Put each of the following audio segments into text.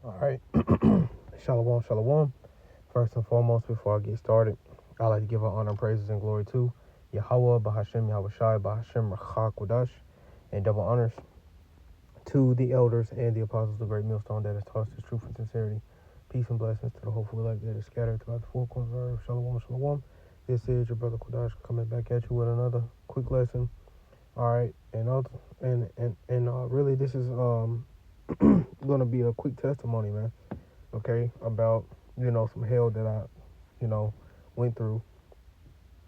All right. Shalom, shalom. First and foremost, before I get started, I'd like to give our honor, praises, and glory to Yahweh, Bahashem, Yahweh Shai, Bahashem, Rachak, Wadash, and double honors to the elders and the apostles, the great millstone that has taught us truth and sincerity. Peace and blessings to the hopeful elect that is scattered throughout the four corners of the earth. Shalom, shalom. This is your brother Kodash coming back at you with another quick lesson. All right, and really, this is gonna be a quick testimony, man. Okay, about some hell that I went through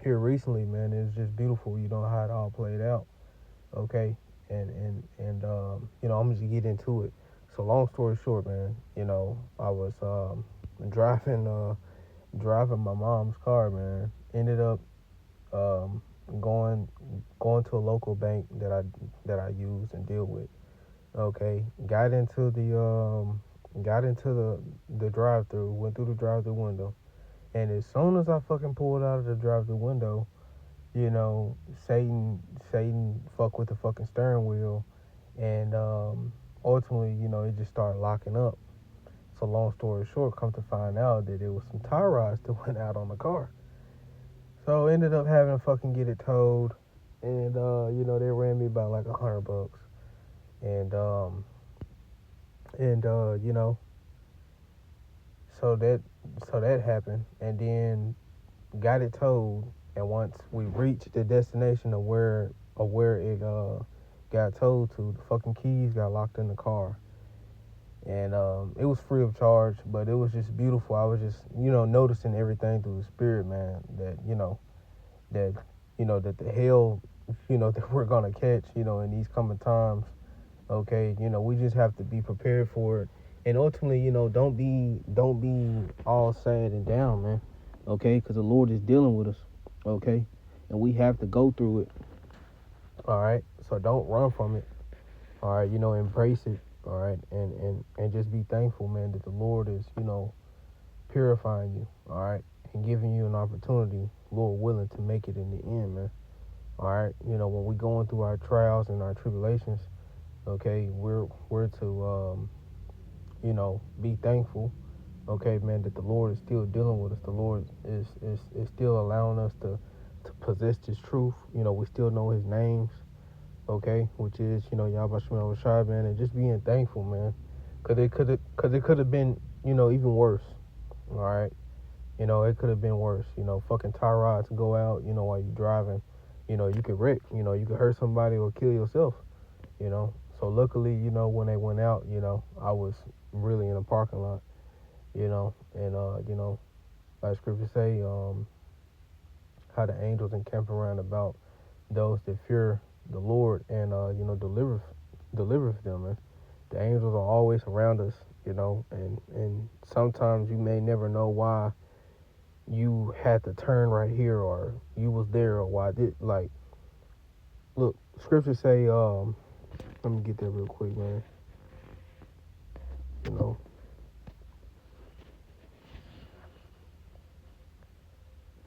here recently, man. It's just beautiful, how it all played out. Okay, and I'm gonna just get into it. So long story short, man, I was driving driving my mom's car, man. Ended up um, going going to a local bank that I use and deal with. Okay, got into the drive through, went through the drive through window, and as soon as I fucking pulled out of the drive through window, you know, Satan fuck with the fucking steering wheel, and ultimately, it just started locking up. So long story short, come to find out that it was some tie rods that went out on the car. So ended up having to fucking get it towed, and they ran me about like $100, and and so that happened, and then got it towed. And once we reached the destination of where it got towed to, the fucking keys got locked in the car, and it was free of charge, but it was just beautiful. I was just noticing everything through the spirit, man. That that the hell that we're gonna catch in these coming times. Okay, we just have to be prepared for it, and ultimately, don't be all sad and down, man. Okay, because the Lord is dealing with us. Okay, and we have to go through it. All right, so don't run from it. All right, embrace it. All right, and just be thankful, man, that the Lord is purifying you. All right, and giving you an opportunity, Lord willing, to make it in the end, man. All right, when we going through our trials and our tribulations, okay, we're to be thankful, okay, man, that the Lord is still dealing with us. The Lord is still allowing us to possess His truth. We still know His names, okay, which is Yahweh Shemel Rashai, man, and just being thankful, man, cause it could have been even worse. All right, it could have been worse. Fucking tie rods go out, while you're driving. You could wreck. You could hurt somebody or kill yourself. So luckily, when they went out, I was really in a parking lot, and like scripture say, how the angels encamp around about those that fear the Lord, and delivereth them. And the angels are always around us, and sometimes you may never know why you had to turn right here, or you was there, or why did like look, scripture say, let me get that real quick, man. You know,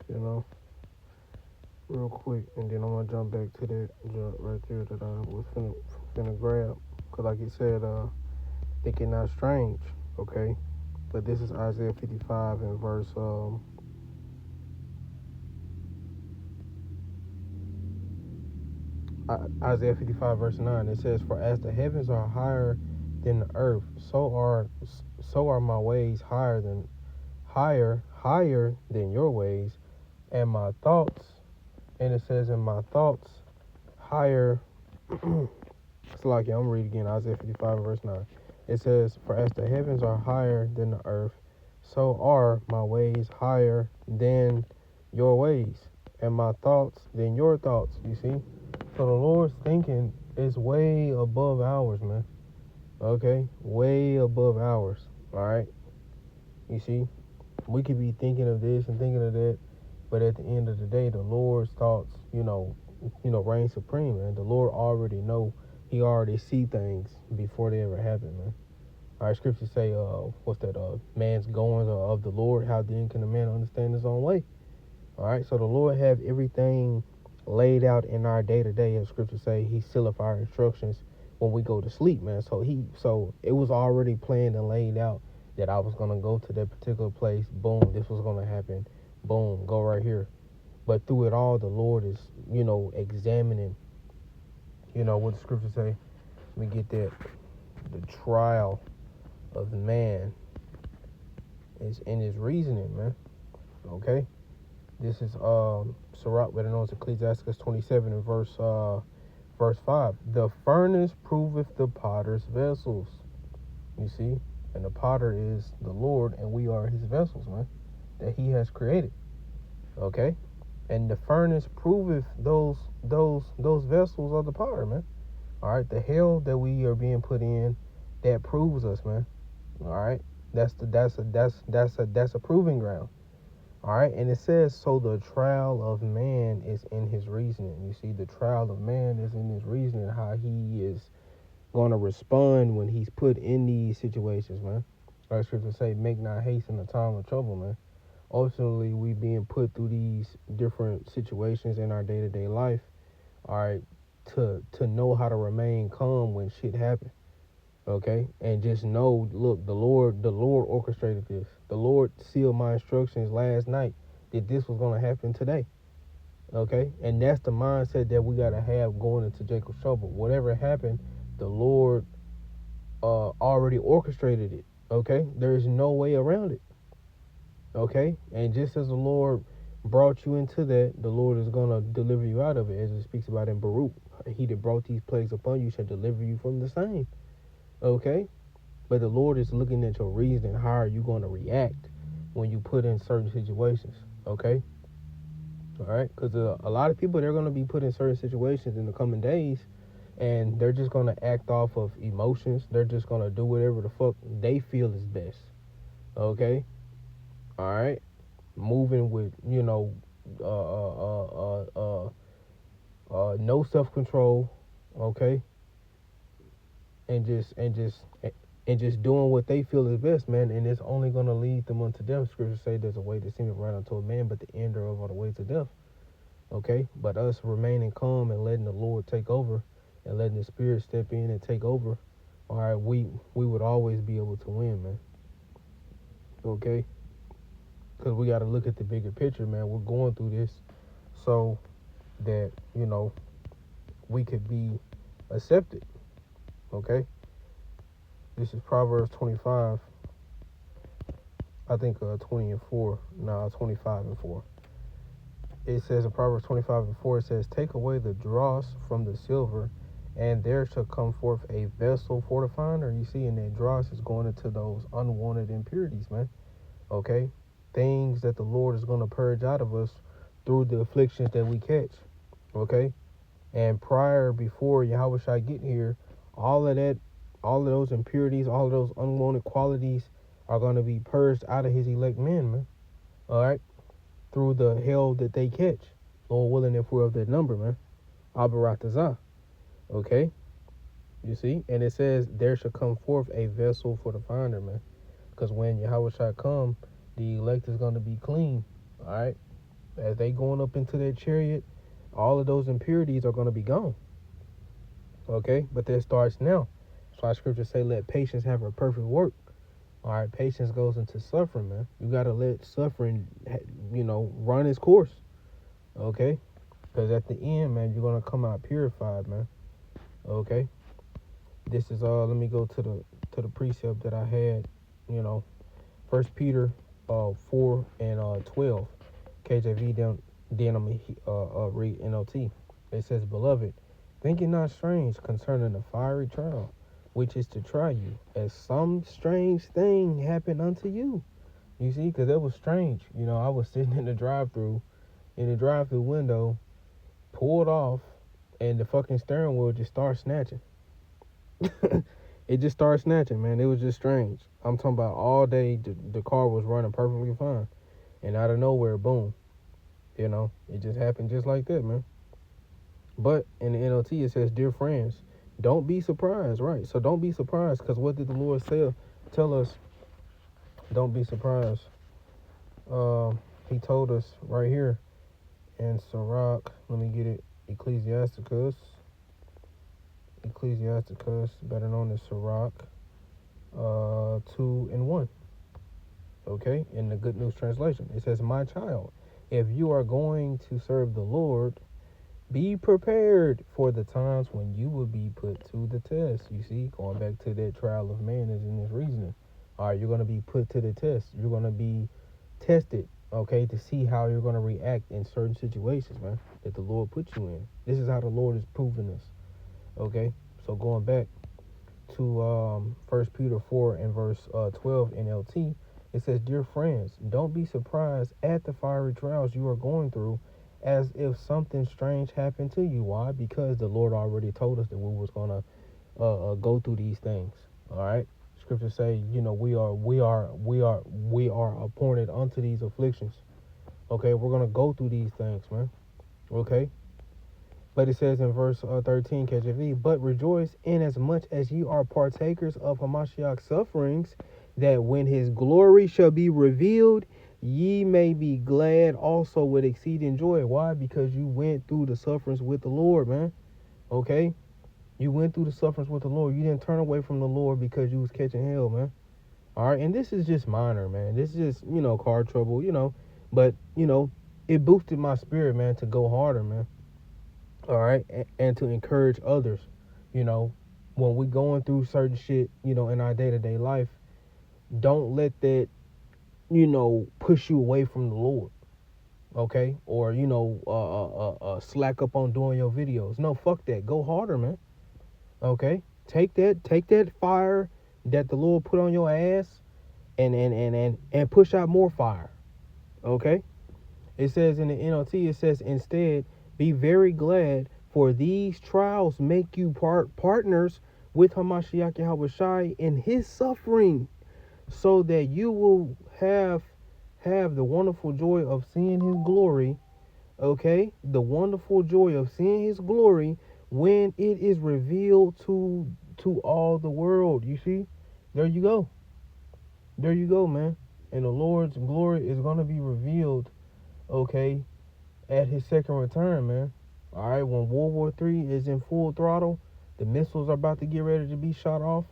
you know. Real quick, and then I'm gonna jump back to that jump right there that I was finna grab. Cause like it said, think it not strange, okay? But this is Isaiah 55 and verse Isaiah 55 verse 9. It says, "For as the heavens are higher than the earth, so are my ways higher than your ways, and my thoughts." And it says, "And my thoughts higher." It's like, I'm reading again, Isaiah 55 verse 9. It says, "For as the heavens are higher than the earth, so are my ways higher than your ways, and my thoughts than your thoughts." You see? So the Lord's thinking is way above ours, man. Okay? Way above ours. Alright? You see? We could be thinking of this and thinking of that, but at the end of the day, the Lord's thoughts, reign supreme, man. The Lord already know. He already see things before they ever happen, man. Our scriptures say, what's that? Man's goings are of the Lord. How then can a man understand his own way? All right. So the Lord have everything laid out in our day to day. As scriptures say, He sealeth our instructions when we go to sleep, man. So it was already planned and laid out that I was gonna go to that particular place. Boom, this was gonna happen. Boom, go right here. But through it all, the Lord is, examining, what the scriptures say. Let me get that. The trial of man is in his reasoning, man. Okay? This is Sirach, better known as Ecclesiastes 27 and verse 5. The furnace proveth the potter's vessels. You see? And the potter is the Lord, and we are his vessels, man, that he has created. Okay? And the furnace proveth those vessels of the potter, man. All right, the hell that we are being put in, that proves us, man. All right, that's a proving ground. All right, and it says, so the trial of man is in his reasoning. You see, the trial of man is in his reasoning, how he is going to respond when he's put in these situations, man. Like scripture say, make not haste in the time of trouble, man. Ultimately, we being put through these different situations in our day-to-day life, all right, to know how to remain calm when shit happens. Okay, and just know, look, the Lord orchestrated this. The Lord sealed my instructions last night that this was going to happen today. Okay, and that's the mindset that we got to have going into Jacob's trouble. Whatever happened, the Lord already orchestrated it. Okay, there is no way around it. Okay, and just as the Lord brought you into that, the Lord is going to deliver you out of it, as it speaks about in Baruch. He that brought these plagues upon you shall deliver you from the same. Okay, but the Lord is looking at your reason. How are you going to react when you put in certain situations? Okay, all right, because a lot of people, they're going to be put in certain situations in the coming days, and they're just going to act off of emotions. They're just going to do whatever the fuck they feel is best. Okay, all right, moving with no self-control. Okay, and just doing what they feel is best, man, and it's only going to lead them unto death. Scripture say there's a way that seemeth right unto a man, but the end thereof are the ways of death. Okay, but us remaining calm and letting the Lord take over, and letting the Spirit step in and take over, all right, we would always be able to win, man. Okay, because we got to look at the bigger picture, man. We're going through this so that we could be accepted. Okay, this is Proverbs 25. I think 20 and 4. No, 25 and 4. It says in Proverbs 25 and 4, it says, take away the dross from the silver, and there shall come forth a vessel for the finder. You see, and that dross is going into those unwanted impurities, man. Okay? Things that the Lord is going to purge out of us through the afflictions that we catch. Okay? And before Yahweh get here, all of those impurities, all of those unwanted qualities are going to be purged out of his elect men, man. All right? Through the hell that they catch. Lord willing, if we're of that number, man. Abaratazah. Okay? You see? And it says, there shall come forth a vessel for the finder, man. Because when Yahweh shall come, the elect is going to be clean. All right? As they going up into their chariot, all of those impurities are going to be gone. Okay? But that starts now. That's why scripture say, let patience have her perfect work. All right, patience goes into suffering, man. You got to let suffering, run its course, okay? Because at the end, man, you're going to come out purified, man, okay? This is, let me go to the precept that I had, 1 Peter 4 and 12, KJV, then I'm going to read NLT. It says, beloved, think it not strange concerning the fiery trial, which is to try you, as some strange thing happened unto you. You see, because that was strange. I was sitting in the drive-thru window, pulled off, and the fucking steering wheel just started snatching. It just started snatching, man. It was just strange. I'm talking about all day, the car was running perfectly fine. And out of nowhere, boom. It just happened just like that, man. But in the NLT, it says, dear friends, don't be surprised, right? So don't be surprised, because what did the Lord tell us? Don't be surprised. He told us right here in Sirach, let me get it, Ecclesiasticus Ecclesiasticus, better known as Sirach, 2 and 1. Okay, in the Good News Translation, it says, "My child, if you are going to serve the Lord, be prepared for the times when you will be put to the test." You see, going back to that trial of man is in this reasoning. All right, you're going to be put to the test. You're going to be tested, okay, to see how you're going to react in certain situations, man, that the Lord put you in. This is how the Lord is proving this, okay? So going back to 1 Peter 4 and verse 12 NLT, it says, "Dear friends, don't be surprised at the fiery trials you are going through as if something strange happened to you." Why? Because the Lord already told us that we was going to go through these things. All right. Scriptures say, we are appointed unto these afflictions. Okay, we're gonna go through these things, man. Okay. But it says in verse 13, KJV, "But rejoice inasmuch as ye are partakers of Hamashiach's sufferings, that when his glory shall be revealed, ye may be glad also with exceeding joy." Why? Because you went through the sufferings with the Lord, man. Okay? You went through the sufferings with the Lord. You didn't turn away from the Lord because you was catching hell, man. All right? And this is just minor, man. This is just, car trouble, But, it boosted my spirit, man, to go harder, man. All right, and to encourage others, when we're going through certain shit, in our day-to-day life, don't let that, push you away from the Lord, okay? Or, slack up on doing your videos. No, fuck that. Go harder, man, okay? Take that fire that the Lord put on your ass and push out more fire, okay? It says in the NLT, it says, "Instead, be very glad, for these trials make you partners with Hamashiach Yahushai in his suffering, so that you will have the wonderful joy of seeing his glory." Okay? The wonderful joy of seeing his glory when it is revealed to all the world. You see? There you go. There you go, man. And the Lord's glory is going to be revealed, okay, at his second return, man. All right, when World War III is in full throttle, the missiles are about to get ready to be shot off.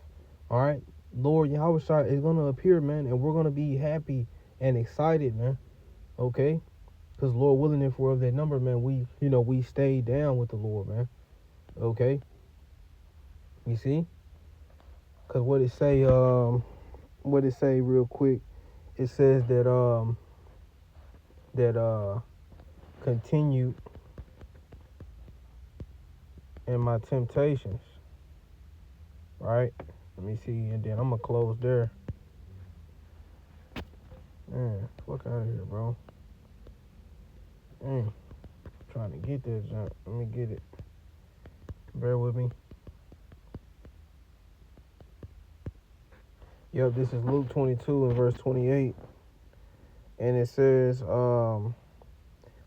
All right, Lord Yahushua is going to appear, man, and we're going to be happy and excited, man. Okay, because Lord willing, if we're of that number, man, we stay down with the Lord, man. Okay, you see, because what it say real quick, it says that continue in my temptations, right? Let me see, and then I'm gonna close there. Man, fuck out of here, bro. Trying to get this junk. Let me get it. Bear with me. Yep, this is Luke 22 and verse 28. And it says,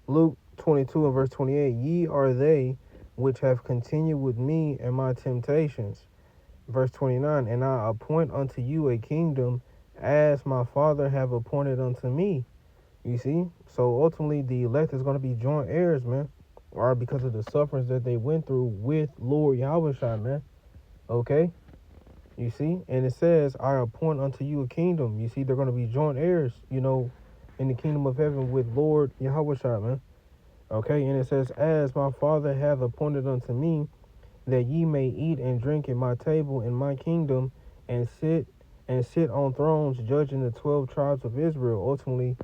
Luke 22 and verse 28, "Ye are they which have continued with me in my temptations." Verse 29, "And I appoint unto you a kingdom, as my Father have appointed unto me." You see? So ultimately, the elect is going to be joint heirs, man. Or because of the sufferings that they went through with Lord Yahushua, man. Okay? You see? And it says, "I appoint unto you a kingdom." You see, they're going to be joint heirs, in the kingdom of heaven with Lord Yahushua, man. Okay? And it says, "As my Father hath appointed unto me, that ye may eat and drink at my table in my kingdom, and sit on thrones, judging the 12 tribes of Israel." Ultimately,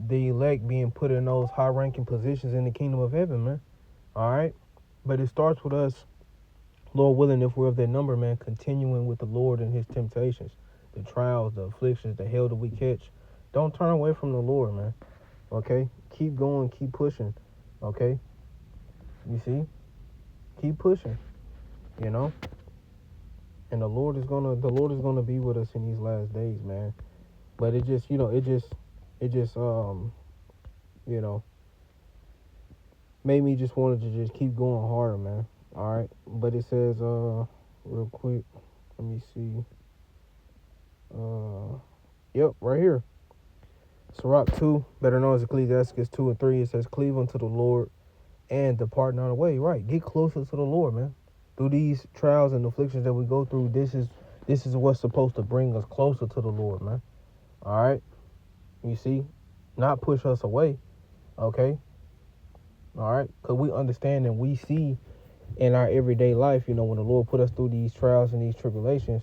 the elect being put in those high-ranking positions in the kingdom of heaven, man. All right? But it starts with us, Lord willing, if we're of that number, man, continuing with the Lord in his temptations, the trials, the afflictions, the hell that we catch. Don't turn away from the Lord, man. Okay? Keep going, keep pushing. Okay? You see? Keep pushing. And the Lord is gonna be with us in these last days, man. But it just made me just wanted to just keep going harder, man. All right, but it says real quick, let me see. Yep, right here. Sirach 2, better known as Ecclesiasticus 2 and 3. It says, "Cleave unto the Lord and depart not away." Right, get closer to the Lord, man. through these trials and afflictions that we go through, this is what's supposed to bring us closer to the Lord, man. All right, you see, not push us away. Okay, all right, because we understand and we see in our everyday life, you know, when the Lord put us through these trials and these tribulations,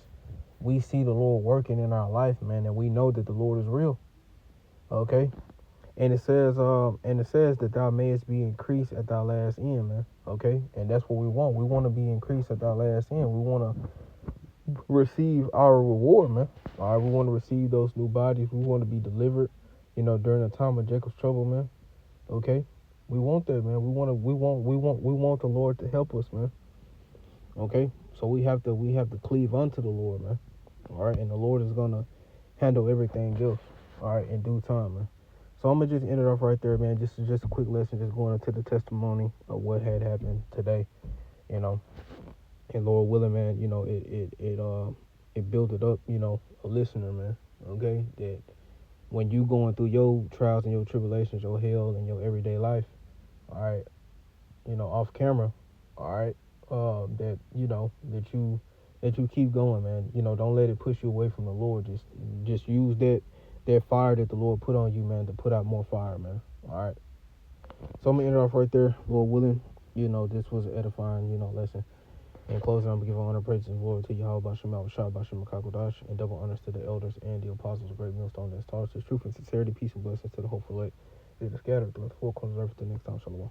we see the Lord working in our life, man, and we know that the Lord is real. Okay, and it says that thou mayest be increased at thy last end, man. Okay, and that's what we want. We want to be increased at thy last end. We want to receive our reward, man. All right, we want to receive those new bodies. We want to be delivered, you know, during the time of Jacob's trouble, man. Okay, we want that, man. We want the Lord to help us, man. Okay, so we have to cleave unto the Lord, man. All right, and the Lord is gonna handle everything else. All right, in due time, man. So I'm gonna just end it off right there, man. Just a quick lesson, just going into the testimony of what had happened today, you know. And Lord willing, man, you know, it built it up, you know, a listener, man. Okay, that when you going through your trials and your tribulations, your hell and your everyday life, all right, you know, off camera, all right, that you know that you keep going, man. You know, don't let it push you away from the Lord. Just use that fire that the Lord put on you, man, to put out more fire, man. All right. So I'm gonna end it off right there, Lord willing. You know, this was an edifying, you know, lesson. In closing, I'm going to give honor, praise, and glory to Yahweh Bashem, Shah Bashem, Makakodash, and double honors to the elders and the apostles of great millstone that taught us truth and sincerity, peace, and blessings to the hopeful elect. They are scattered throughout the four corners of earth. The next time, shalom.